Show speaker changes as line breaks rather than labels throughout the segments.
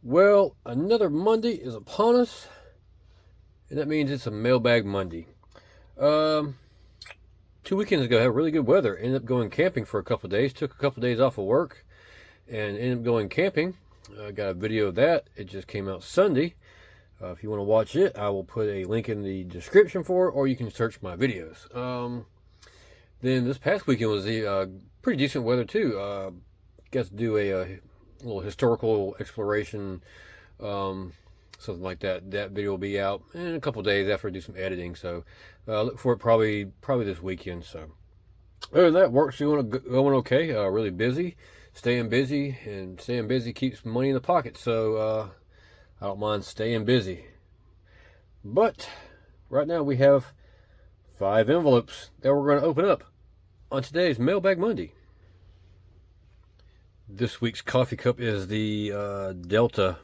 Well, another Monday is upon us, and that means it's a Mailbag Monday. Um, 2 weekends ago, I had really good weather. Ended up going camping for a couple of days. Took a couple of days off of work, and ended up going camping. I got a video of that. It just came out Sunday. If you want to watch it, I will put a link in the description for it, or you can search my videos. Then this past weekend was pretty decent weather too. Got to do a little historical exploration, something like that. That video will be out in a couple of days after I do some editing. So look for it probably this weekend. So other than that, work's going okay. Really busy, staying busy, and staying busy keeps money in the pocket. So I don't mind staying busy. But right now we have 5 envelopes that we're going to open up on today's Mailbag Monday. This week's coffee cup is the Delta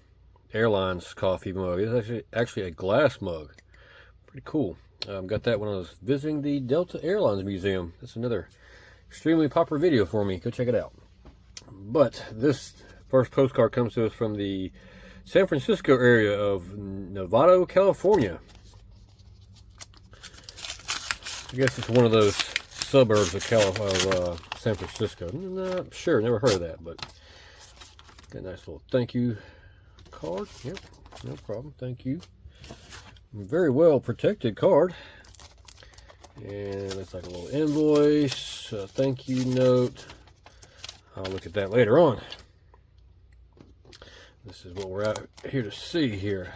Airlines coffee mug. It's actually a glass mug. Pretty cool. Got that when I was visiting the Delta Airlines Museum. That's another extremely popular video for me. Go check it out. But this first postcard comes to us from the San Francisco area of Novato, California. I guess it's one of those suburbs of San Francisco. Not sure, never heard of that, but got a nice little thank you card. Yep, no problem, thank you. Very well protected card. And looks like a little invoice, a thank you note. I'll look at that later on. This is what we're out here to see here.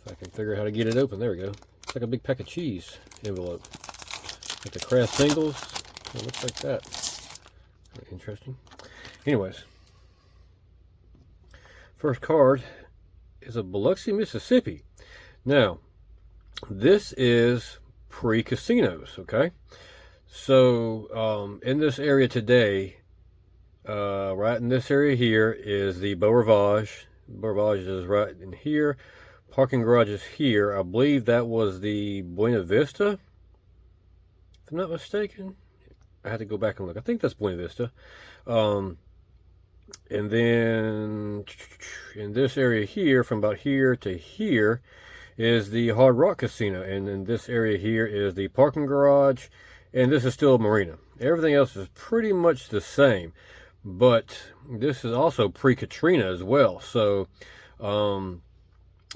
If I can figure out how to get it open. There we go. It's like a big pack of cheese envelope. Like the Kraft singles. It looks like that. Interesting. Anyways. First card is a Biloxi, Mississippi. Now, this is pre-casinos, okay? So, in this area today, right in this area here is the Beau Rivage. Beau Rivage is right in here. Parking garage is here. I believe that was the Buena Vista, if I'm not mistaken. I had to go back and look. I think that's Buena Vista. And then in this area here, from about here to here, is the Hard Rock Casino. And in this area here is the parking garage. And this is still a marina. Everything else is pretty much the same. But this is also pre-Katrina as well. So some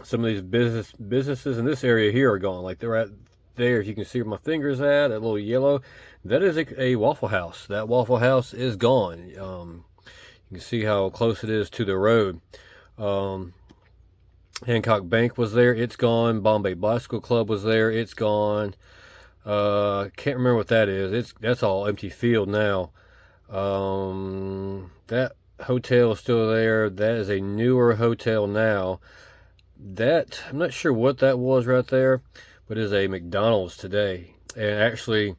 of these businesses in this area here are gone. Like they're at there, if you can see where my finger's at, that little yellow, that is a Waffle House. That Waffle House is gone. You can see how close it is to the road. Hancock Bank was there, it's gone. Bombay Bicycle Club was there, it's gone. Can't remember what that is. That's all empty field now. That hotel is still there. That is a newer hotel now. That, I'm not sure what that was right there, but it is a McDonald's today. And actually,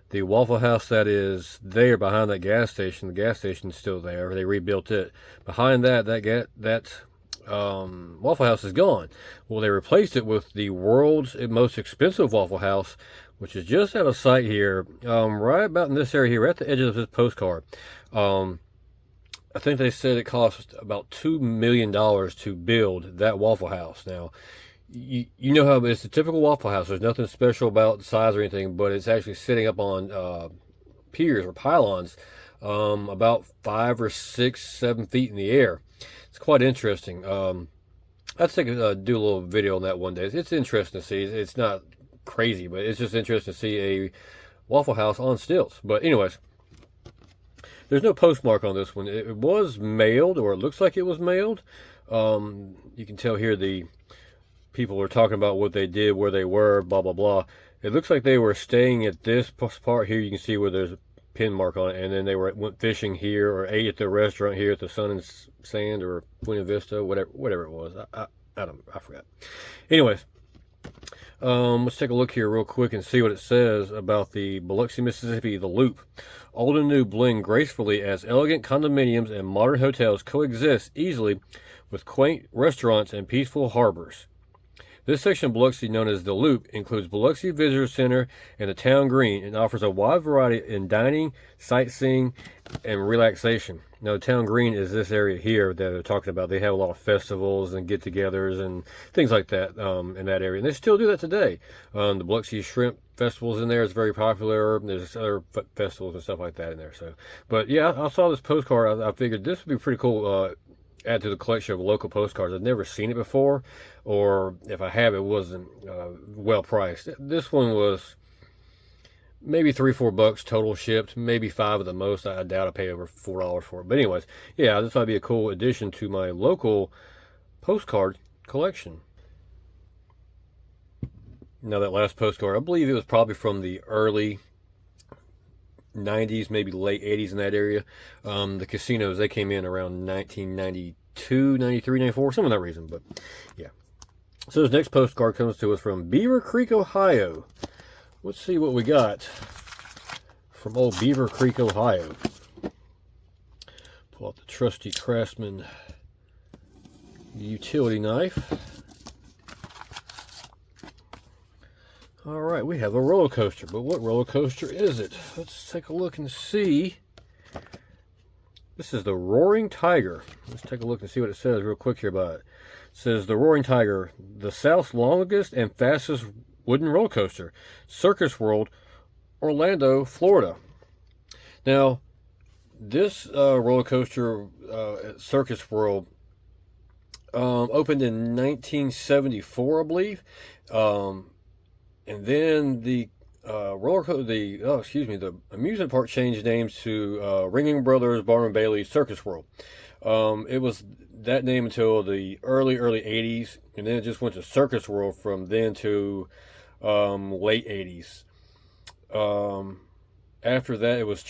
the Waffle House that is there behind that gas station, the gas station is still there. They rebuilt it. Behind that Waffle House is gone. Well, they replaced it with the world's most expensive Waffle House, which is just out of sight here, right about in this area here, right at the edge of this postcard. I think they said it cost about $2 million to build that Waffle House. Now, you know how it's a typical Waffle House. There's nothing special about the size or anything, but it's actually sitting up on piers or pylons about 5 or 6, 7 feet in the air. It's quite interesting. I'd do a little video on that one day. It's interesting to see. It's not crazy, but it's just interesting to see a Waffle House on stilts. But anyways, there's no postmark on this one. It was mailed, or it looks like it was mailed. You can tell here the people are talking about what they did, where they were, blah, blah, blah. It looks like they were staying at this part here. You can see where there's a pin mark on it. And then they went fishing here, or ate at the restaurant here at the Sun and Sand or Buena Vista, whatever it was. I forgot. Anyways, let's take a look here real quick and see what it says about the Biloxi, Mississippi, the Loop. Old and new blend gracefully as elegant condominiums and modern hotels coexist easily with quaint restaurants and peaceful harbors. This section of Biloxi, known as the Loop, includes Biloxi Visitor Center and the Town Green, and offers a wide variety in dining, sightseeing, and relaxation. Now, the Town Green is this area here that they're talking about. They have a lot of festivals and get-togethers and things like that in that area, and they still do that today. The Biloxi Shrimp Festivals in there is very popular. There's other festivals and stuff like that in there. So, but yeah, I saw this postcard. I figured this would be pretty cool. Add to the collection of local postcards. I've never seen it before, or if I have, it wasn't well priced. This one was maybe $3-4 total shipped, maybe $5 at the most. I doubt I paid over $4 for it. But anyways, yeah, this might be a cool addition to my local postcard collection. Now, that last postcard, I believe it was probably from the early 90s, maybe late 80s in that area. The casinos, they came in around 1992, 93, 94, some of that reason. But yeah. So this next postcard comes to us from Beaver Creek, Ohio. Let's see what we got from old Beaver Creek, Ohio. Pull out the trusty Craftsman utility knife. All right, we have a roller coaster, but what roller coaster is it? Let's take a look and see. This is the Roaring Tiger. Let's take a look and see what it says real quick here about it. It says the Roaring Tiger, the South's longest and fastest wooden roller coaster, Circus World, Orlando, Florida. Now, this roller coaster at Circus World opened in 1974, I believe. And then the the amusement park changed names to Ringling Brothers Barnum Bailey Circus World. It was that name until the early 80s, and then it just went to Circus World from then to late 80s. After that, it was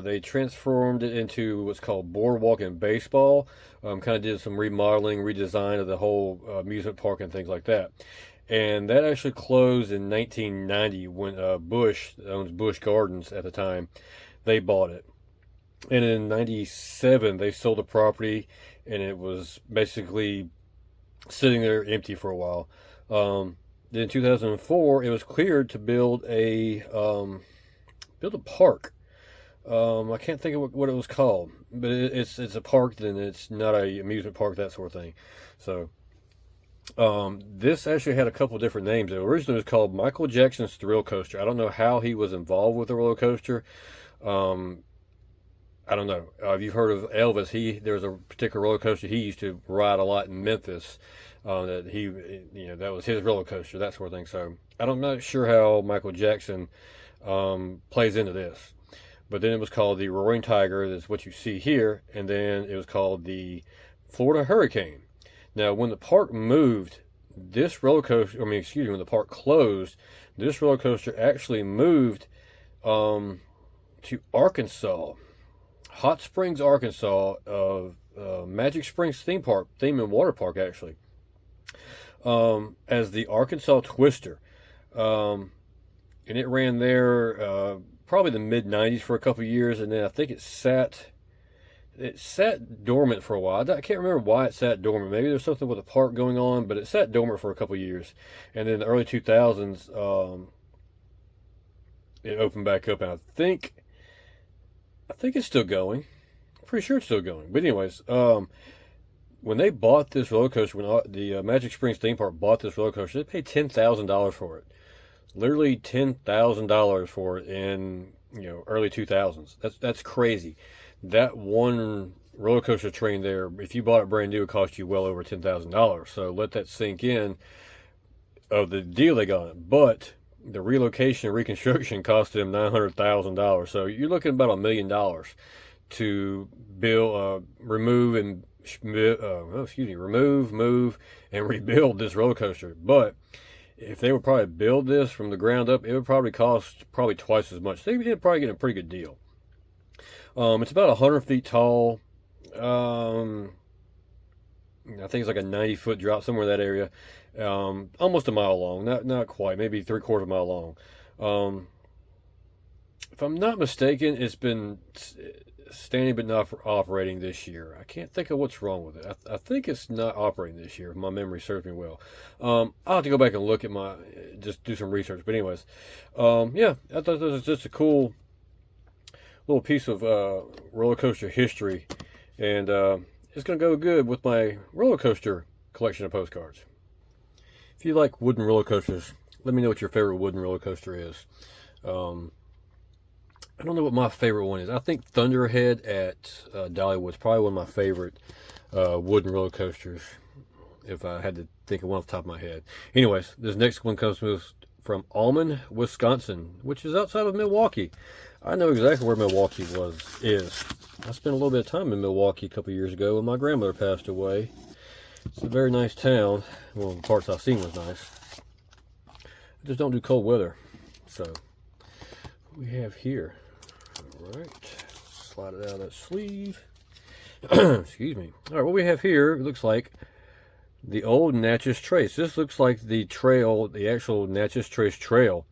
they transformed it into what's called Boardwalk and Baseball. Kind of did some remodeling, redesign of the whole amusement park and things like that. And that actually closed in 1990 when Busch, that owns Busch Gardens at the time, they bought it. And in 97, they sold the property, and it was basically sitting there empty for a while. Then in 2004, it was cleared to build a park. I can't think of what it was called, but it's a park, then it's not a amusement park, that sort of thing. So this actually had a couple different names. It originally was called Michael Jackson's Thrill Coaster. I don't know how he was involved with the roller coaster. I don't know. If you've heard of Elvis, there was a particular roller coaster he used to ride a lot in Memphis. That was his roller coaster, that sort of thing. So I'm not sure how Michael Jackson plays into this. But then it was called the Roaring Tiger. That's what you see here. And then it was called the Florida Hurricane. Now, when the park moved, when the park closed, this roller coaster actually moved to Arkansas, Hot Springs, Arkansas, Magic Springs theme and water park, actually, as the Arkansas Twister. And it ran there probably the mid-90s for a couple of years, and then I think it sat dormant for a while. I can't remember why it sat dormant. Maybe there's something with the park going on, but it sat dormant for a couple of years. And then in the early 2000s, it opened back up, and I think it's still going. I'm pretty sure it's still going. But anyways, when they bought this roller coaster, when the Magic Springs theme park bought this roller coaster, they paid $10,000 for it. Literally $10,000 for it in early 2000s. That's crazy. That one roller coaster train there, if you bought it brand new, it would cost you well over $10,000. So let that sink in of the deal they got. But the relocation and reconstruction cost them $900,000. So you're looking at about $1 million to build, remove, move, and rebuild this roller coaster. But if they would probably build this from the ground up, it would probably cost twice as much. They would probably get a pretty good deal. It's about 100 feet tall. I think it's like a 90-foot drop, somewhere in that area. Almost a mile long, not quite, maybe 3/4 mile long. If I'm not mistaken, it's been standing but not operating this year. I can't think of what's wrong with it. I think it's not operating this year, if my memory serves me well. I'll have to go back and look at just do some research. But anyways, yeah, I thought this was just a cool little piece of roller coaster history, and it's going to go good with my roller coaster collection of postcards. If you like wooden roller coasters, let me know what your favorite wooden roller coaster is. I don't know what my favorite one is. I think Thunderhead at Dollywood's probably one of my favorite wooden roller coasters, if I had to think of one off the top of my head. Anyways, this next one comes from Almond, Wisconsin, which is outside of Milwaukee. I know exactly where Milwaukee is. I spent a little bit of time in Milwaukee a couple years ago when my grandmother passed away. It's a very nice town. Well, the parts I've seen was nice. I just don't do cold weather. So, what we have here. Alright, slide it out of that sleeve. Excuse me. Alright, what we have here looks like the old Natchez Trace. This looks like the trail, the actual Natchez Trace trail.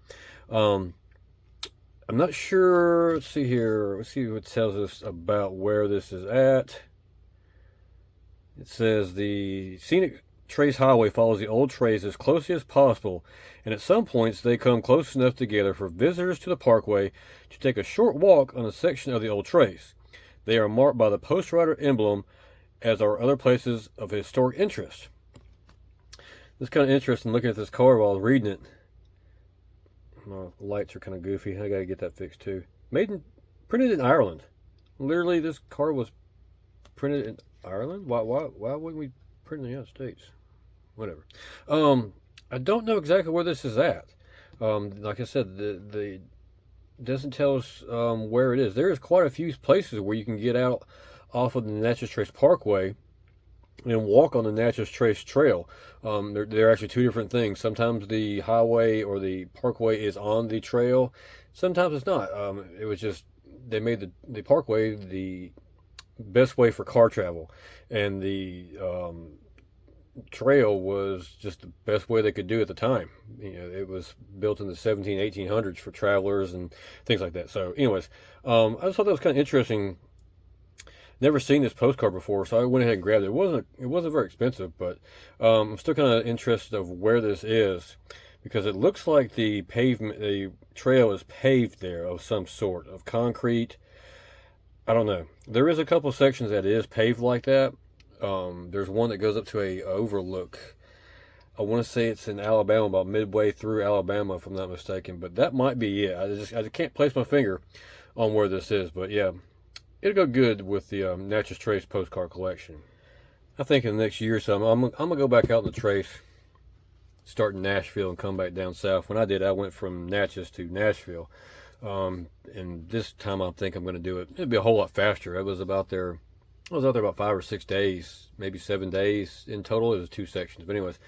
I'm not sure. Let's see here. Let's see what it tells us about where this is at. It says the scenic Trace Highway follows the old trace as closely as possible, and at some points they come close enough together for visitors to the parkway to take a short walk on a section of the old trace. They are marked by the Post Rider emblem, as are other places of historic interest. It's kind of interesting looking at this car while I was reading it. My lights are kind of goofy. I gotta get that fixed too. Printed in Ireland. Literally, this car was printed in Ireland. Why wouldn't we print in the United States? Whatever. I don't know exactly where this is at. Like I said, the doesn't tell us where it is. There's quite a few places where you can get out off of the Natchez Trace Parkway and walk on the Natchez Trace Trail. They're actually two different things. Sometimes the highway or the parkway is on the trail. Sometimes it's not. It was just, they made the parkway the best way for car travel. And the trail was just the best way they could do at the time. You know, it was built in the 1800s for travelers and things like that. So anyways, I just thought that was kind of interesting. Never seen this postcard before, so I went ahead and grabbed it. It wasn't very expensive, but I'm still kind of interested of where this is, because it looks like the trail is paved there of some sort of concrete. I don't know. There is a couple sections that is paved like that. There's one that goes up to a overlook. I want to say it's in Alabama, about midway through Alabama, if I'm not mistaken. But that might be it. I just can't place my finger on where this is. But yeah, it'll go good with the Natchez Trace postcard collection. I think in the next year or so, I'm gonna go back out in the Trace, start in Nashville and come back down south. When I did, I went from Natchez to Nashville. And this time I think I'm going to do it. It'll be a whole lot faster. I was out there about 5 or 6 days, maybe 7 days in total. It was 2 sections. But anyways,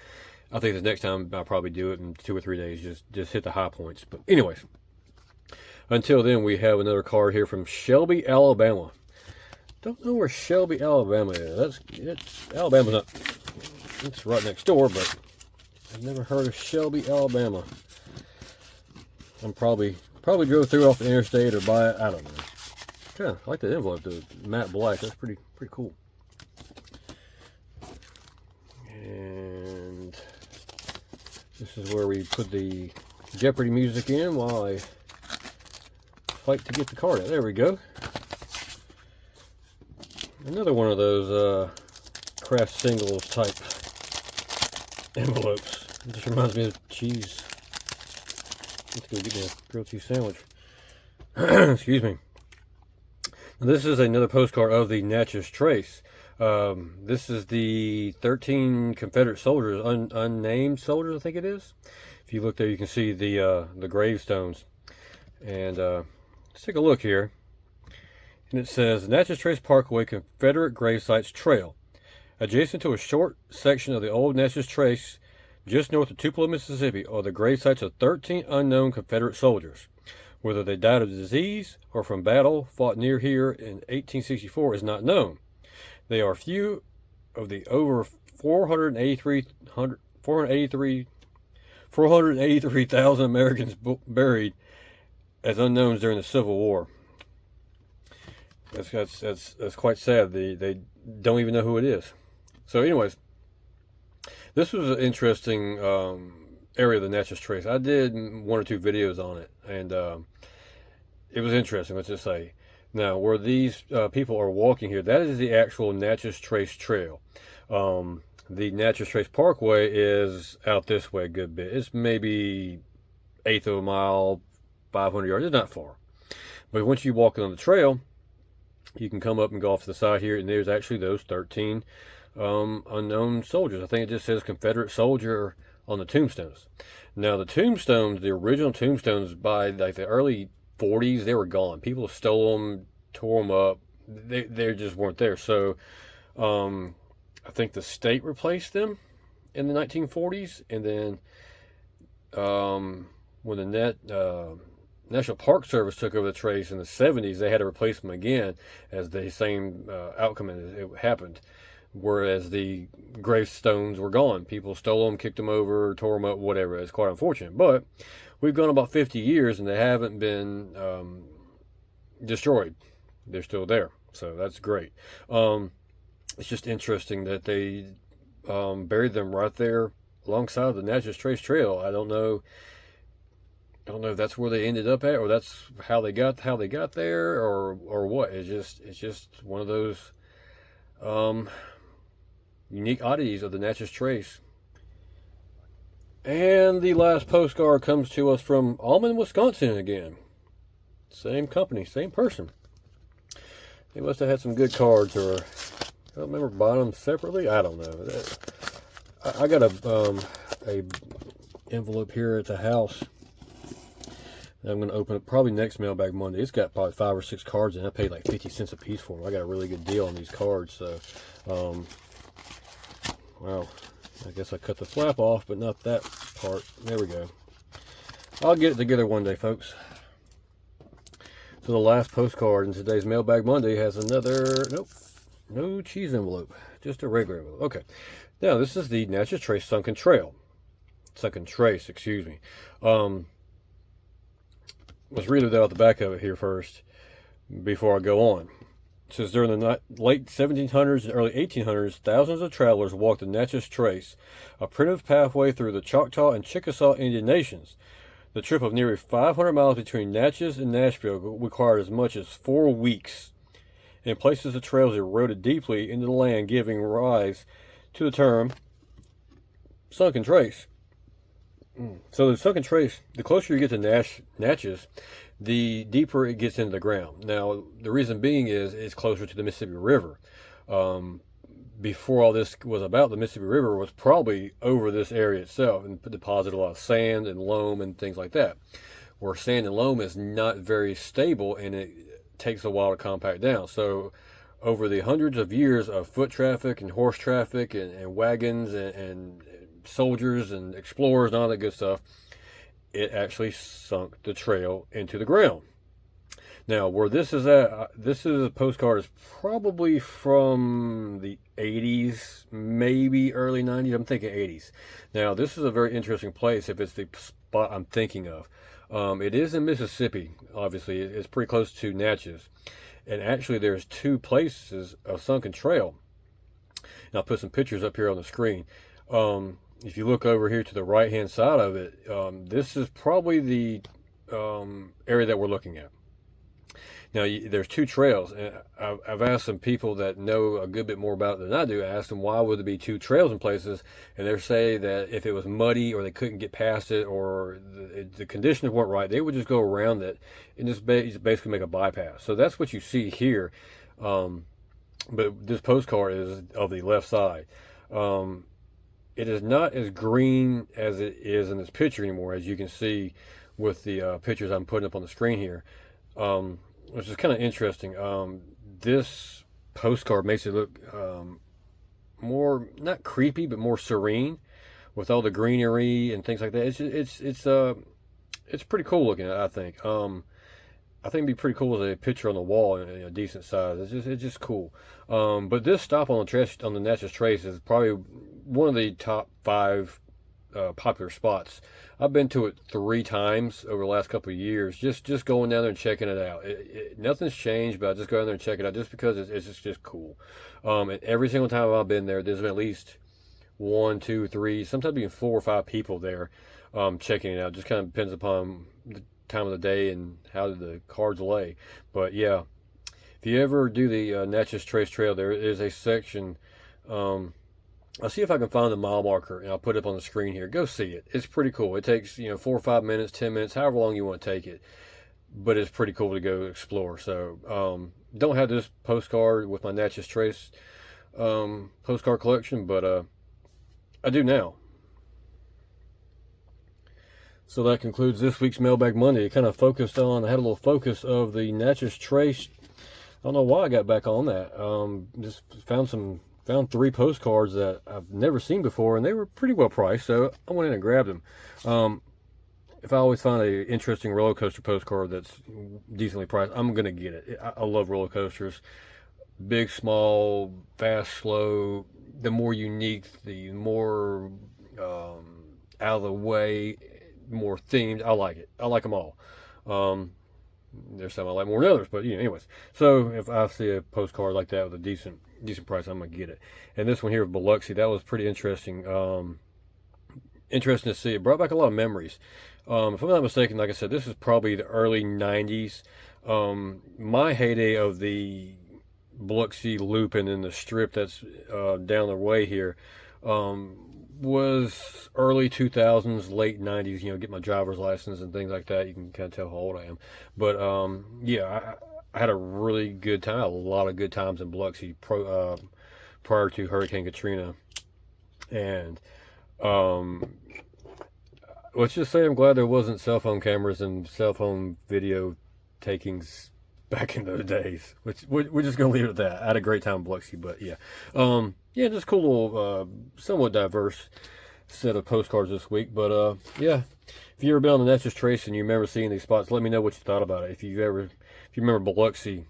I think the next time I'll probably do it in 2 or 3 days. Just hit the high points. But anyways, until then, we have another card here from Shelby, Alabama. Don't know where Shelby, Alabama is. Alabama's not. It's right next door, but I've never heard of Shelby, Alabama. I'm probably drove through off the interstate or by it. I don't know. Yeah, I like the envelope, the matte black. That's pretty cool. And this is where we put the Jeopardy music in while I fight to get the card out. There we go. Another one of those craft singles type envelopes. It just reminds me of cheese. Let's go get me a grilled cheese sandwich. Excuse me. This is another postcard of the Natchez Trace. This is the 13 Confederate soldiers, unnamed soldiers, I think it is. If you look there, you can see the gravestones. And let's take a look here. And it says, Natchez Trace Parkway Confederate Grave Sites Trail. Adjacent to a short section of the old Natchez Trace, just north of Tupelo, Mississippi, are the grave sites of 13 unknown Confederate soldiers. Whether they died of disease or from battle fought near here in 1864 is not known. They are few of the over 483,000 Americans buried as unknowns during the Civil War. That's quite sad. They don't even know who it is. So, anyways, this was an interesting area of the Natchez Trace. I did one or two videos on it, and it was interesting. Let's just say. Now, where these people are walking here, that is the actual Natchez Trace Trail. The Natchez Trace Parkway is out this way a good bit. It's maybe eighth of a mile, 500 yards. It's not far. But once you walk on the trail, you can come up and go off to the side here, and there's actually those 13 unknown soldiers. I think it just says Confederate soldier on the tombstones. Now, the tombstones, the original tombstones by like the early 40s, they were gone. People stole them, tore them up. They just weren't there. So I think the state replaced them in the 1940s, and then when the National Park Service took over the trace in the 70s, they had to replace them again as the same outcome as it happened. Whereas the gravestones were gone. People stole them, kicked them over, tore them up, whatever. It's quite unfortunate. But we've gone about 50 years and they haven't been destroyed. They're still there. So that's great. It's just interesting that they buried them right there alongside the Natchez Trace Trail. I don't know if that's where they ended up at, or that's how they got there, or what. It's just one of those unique oddities of the Natchez Trace. And the last postcard comes to us from Almond, Wisconsin again. Same company, same person. They must have had some good cards, or I don't remember buying them separately. I don't know. I got a envelope here at the house that I'm going to open up probably next Mailbag Monday. It's got probably 5 or 6 cards, and I paid like 50 cents a piece for them. I got a really good deal on these cards. So, well, I guess I cut the flap off, but not that part. There we go. I'll get it together one day, folks. So the last postcard in today's Mailbag Monday has another, nope, no cheese envelope, just a regular envelope. Okay. Now, this is the Natchez Trace Sunken Trace, excuse me. Let's read it out the back of it here first before I go on. It says, during the late 1700s and early 1800s, thousands of travelers walked the Natchez Trace, a primitive pathway through the Choctaw and Chickasaw Indian nations. The trip of nearly 500 miles between Natchez and Nashville required as much as 4 weeks. In places, the trails eroded deeply into the land, giving rise to the term sunken trace. So the sunken trace, the closer you get to Natchez, the deeper it gets into the ground. Now, the reason being is it's closer to the Mississippi River. Before all this was about, the Mississippi River was probably over this area itself and deposited a lot of sand and loam and things like that. Where sand and loam is not very stable, and it takes a while to compact down. So over the hundreds of years of foot traffic and horse traffic and wagons and soldiers and explorers and all that good stuff, it actually sunk the trail into the ground. Now, where this is at, this is a postcard is probably from the 80s, maybe early 90s. I'm thinking 80s. Now, this is a very interesting place if it's the spot I'm thinking of. It is in Mississippi, obviously. It's pretty close to Natchez. And actually, there's 2 places of sunken trail. And I'll put some pictures up here on the screen. If you look over here to the right-hand side of it, this is probably the area that we're looking at. Now, there's 2 trails, and I've asked some people that know a good bit more about it than I do. I asked them why would there be 2 trails in places, and they're saying that if it was muddy or they couldn't get past it or the conditions weren't right, they would just go around it and just basically make a bypass. So that's what you see here. But this postcard is of the left side. It is not as green as it is in this picture anymore, as you can see with the pictures I'm putting up on the screen here. Which is kind of interesting. This postcard makes it look more, not creepy, but more serene, with all the greenery and things like that. It's pretty cool looking, I think. I think it'd be pretty cool as a picture on the wall in a decent size. It's just cool. But this stop on the Natchez Trace is probably one of the top 5 popular spots. I've been to it 3 times over the last couple of years. Just going down there and checking it out. Nothing's changed, but I just go down there and check it out just because it's just cool. And every single time I've been there, there's been at least 1, 2, 3, sometimes even 4 or 5 people there checking it out. Just kind of depends upon the time of the day and how the cards lay. But yeah, if you ever do the Natchez Trace Trail, there is a section. I'll see if I can find the mile marker and I'll put it up on the screen here. Go see it. It's pretty cool. It takes 4 or 5 minutes, 10 minutes, however long you want to take it. But it's pretty cool to go explore. So don't have this postcard with my Natchez Trace postcard collection, but I do now. So that concludes this week's Mailbag Monday. It kind of focused on, I had a little focus of the Natchez Trace. I don't know why I got back on that. Just found 3 postcards that I've never seen before, and they were pretty well priced, so I went in and grabbed them. If I always find an interesting roller coaster postcard that's decently priced, I'm going to get it. I love roller coasters. Big, small, fast, slow. The more unique, the more out of the way, more themed. I like it. I like them all. There's some I like more than others, but anyways. So if I see a postcard like that with a decent price, I'm gonna get it. And this one here of Biloxi, that was pretty interesting. Interesting to see. It brought back a lot of memories. If I'm not mistaken, like I said, this is probably the early '90s. My heyday of the Biloxi loop and then the strip that's down the way here was early 2000s, late 90s. Get my driver's license and things like that. You can kind of tell how old I am. But yeah, I had a really good time, a lot of good times in Biloxi prior to Hurricane Katrina. And let's just say I'm glad there wasn't cell phone cameras and cell phone video takings back in those days. Which we're just gonna leave it at that. I had a great time in Biloxi, but yeah, just cool little, somewhat diverse set of postcards this week. But yeah, if you ever been on the Natchez Trace and you remember seeing these spots, let me know what you thought about it. If you remember Biloxi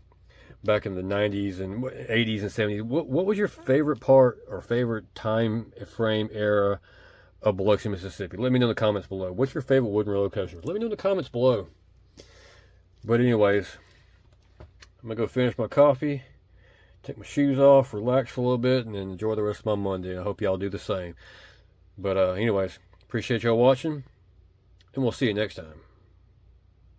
back in the 90s and 80s and 70s, what was your favorite part or favorite time frame era of Biloxi, Mississippi? Let me know in the comments below. What's your favorite wooden roller coaster? Let me know in the comments below. But anyways, I'm gonna go finish my coffee, take my shoes off, relax for a little bit, and then enjoy the rest of my Monday. I hope y'all do the same. But anyways, appreciate y'all watching, and we'll see you next time.